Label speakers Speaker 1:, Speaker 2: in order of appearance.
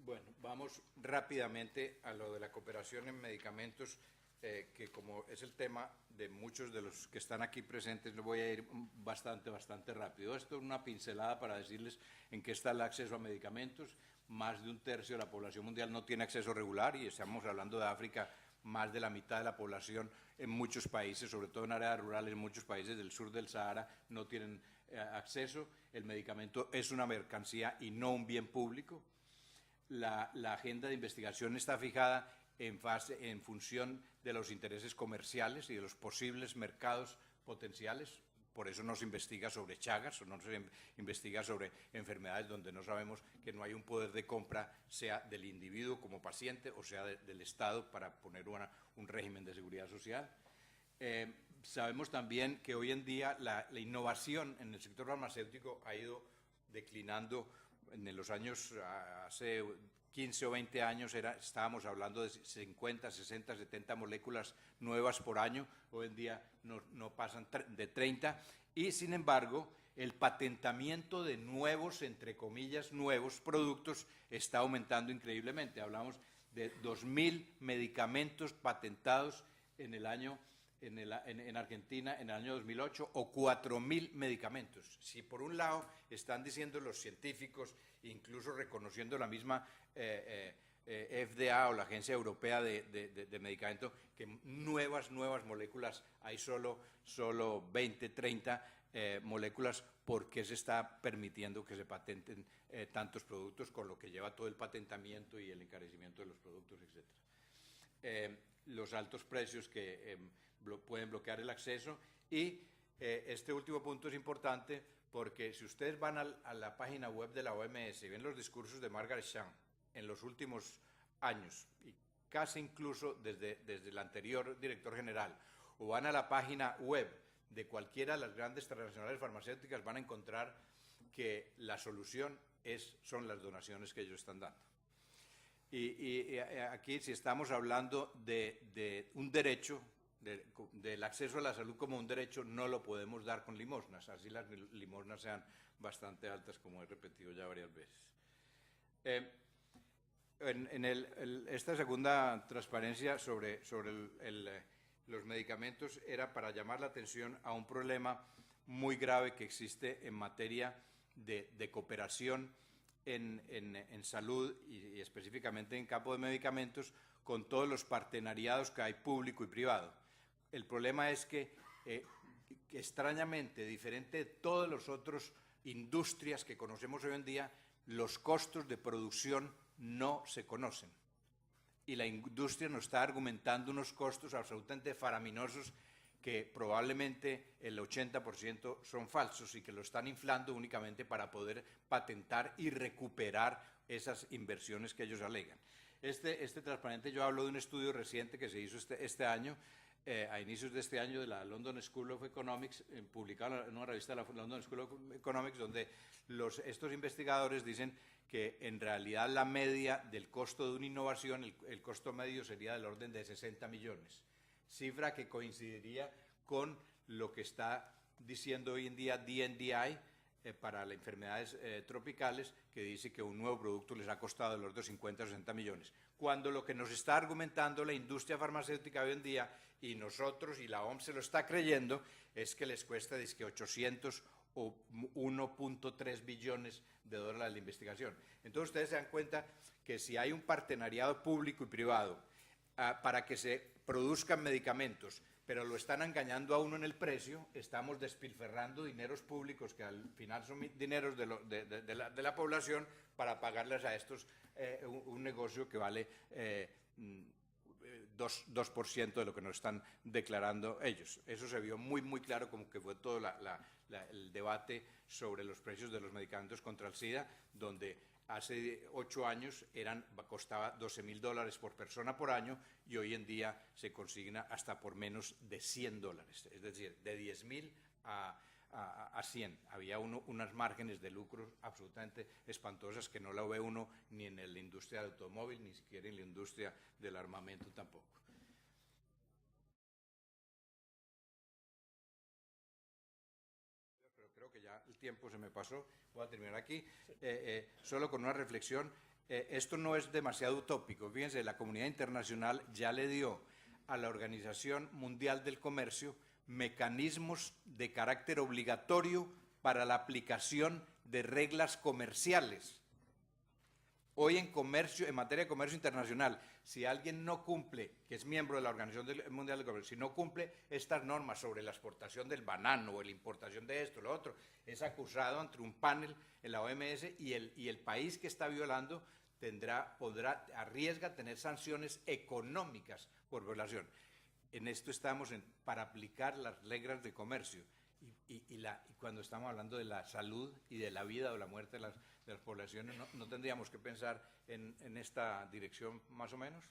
Speaker 1: Bueno, vamos rápidamente a lo de la cooperación en medicamentos, que como es el tema de muchos de los que están aquí presentes, voy a ir bastante rápido. Esto es una pincelada para decirles en qué está el acceso a medicamentos. Más de un tercio de la población mundial no tiene acceso regular, y estamos hablando de África. Más de la mitad de la población en muchos países, sobre todo en áreas rurales, en muchos países del sur del Sahara, no tienen acceso. El medicamento es una mercancía y no un bien público. La agenda de investigación está fijada en función de los intereses comerciales y de los posibles mercados potenciales. Por eso no se investiga sobre Chagas, o no se investiga sobre enfermedades donde no sabemos que no hay un poder de compra, sea del individuo como paciente o sea del Estado, para poner un régimen de seguridad social. Sabemos también que hoy en día la innovación en el sector farmacéutico ha ido declinando. En los años, hace 15 o 20 años, estábamos hablando de 50, 60, 70 moléculas nuevas por año. Hoy en día no pasan de 30. Y, sin embargo, el patentamiento de nuevos, entre comillas, nuevos productos está aumentando increíblemente. Hablamos de 2.000 medicamentos patentados en el año en Argentina en el año 2008, o 4.000 medicamentos. Si por un lado están diciendo los científicos, incluso reconociendo la misma FDA o la Agencia Europea de Medicamentos, que nuevas moléculas hay solo 20, 30 moléculas, ¿por qué se está permitiendo que se patenten tantos productos, con lo que lleva todo el patentamiento y el encarecimiento de los productos, etcétera? Los altos precios que pueden bloquear el acceso. Y este último punto es importante, porque si ustedes van a la página web de la OMS y ven los discursos de Margaret Chan en los últimos años, y casi incluso desde el anterior director general, o van a la página web de cualquiera de las grandes transnacionales farmacéuticas, van a encontrar que la solución son las donaciones que ellos están dando. Y aquí, si estamos hablando de un derecho, del acceso a la salud como un derecho, no lo podemos dar con limosnas, así las limosnas sean bastante altas, como he repetido ya varias veces. Esta segunda transparencia sobre los medicamentos era para llamar la atención a un problema muy grave que existe en materia de cooperación en salud, y específicamente en campo de medicamentos, con todos los partenariados que hay público y privado. El problema es que extrañamente, diferente de todas las otras industrias que conocemos hoy en día, los costos de producción no se conocen. Y la industria nos está argumentando unos costos absolutamente faraminosos, que probablemente el 80% son falsos y que lo están inflando únicamente para poder patentar y recuperar esas inversiones que ellos alegan. Este transparente, yo hablo de un estudio reciente que se hizo este año, a inicios de este año, de la London School of Economics, publicado en una revista de la London School of Economics, donde estos investigadores dicen que en realidad la media del costo de una innovación, el costo medio sería del orden de 60 millones. Cifra que coincidiría con lo que está diciendo hoy en día DNDi para las enfermedades tropicales, que dice que un nuevo producto les ha costado los de 50 o 60 millones. Cuando lo que nos está argumentando la industria farmacéutica hoy en día, y nosotros y la OMS se lo está creyendo, es que les cuesta 800 o 1.3 billones de dólares la investigación. Entonces ustedes se dan cuenta que si hay un partenariado público y privado para que se produzcan medicamentos, pero lo están engañando a uno en el precio, estamos despilfarrando dineros públicos, que al final son dineros de la población, para pagarles a estos un negocio que vale 2% de lo que nos están declarando ellos. Eso se vio muy claro, como que fue todo el debate sobre los precios de los medicamentos contra el SIDA, donde hace 8 años costaba $12.000 por persona por año, y hoy en día se consigna hasta por menos de $100, es decir, de 10.000 a 100. Había unas márgenes de lucro absolutamente espantosas que no lo ve uno ni en la industria del automóvil, ni siquiera en la industria del armamento tampoco. Pero creo que ya el tiempo se me pasó. Voy a terminar aquí, solo con una reflexión. esto no es demasiado utópico. Fíjense, la comunidad internacional ya le dio a la Organización Mundial del Comercio mecanismos de carácter obligatorio para la aplicación de reglas comerciales. Hoy en materia de comercio internacional, si alguien no cumple, que es miembro de la Organización Mundial del Comercio, si no cumple estas normas sobre la exportación del banano o la importación de esto, lo otro, es acusado ante un panel en la OMS y el país que está violando arriesga tener sanciones económicas por violación. En esto estamos para aplicar las reglas de comercio y cuando estamos hablando de la salud y de la vida o la muerte de las poblaciones, ¿no tendríamos que pensar en esta dirección más o menos?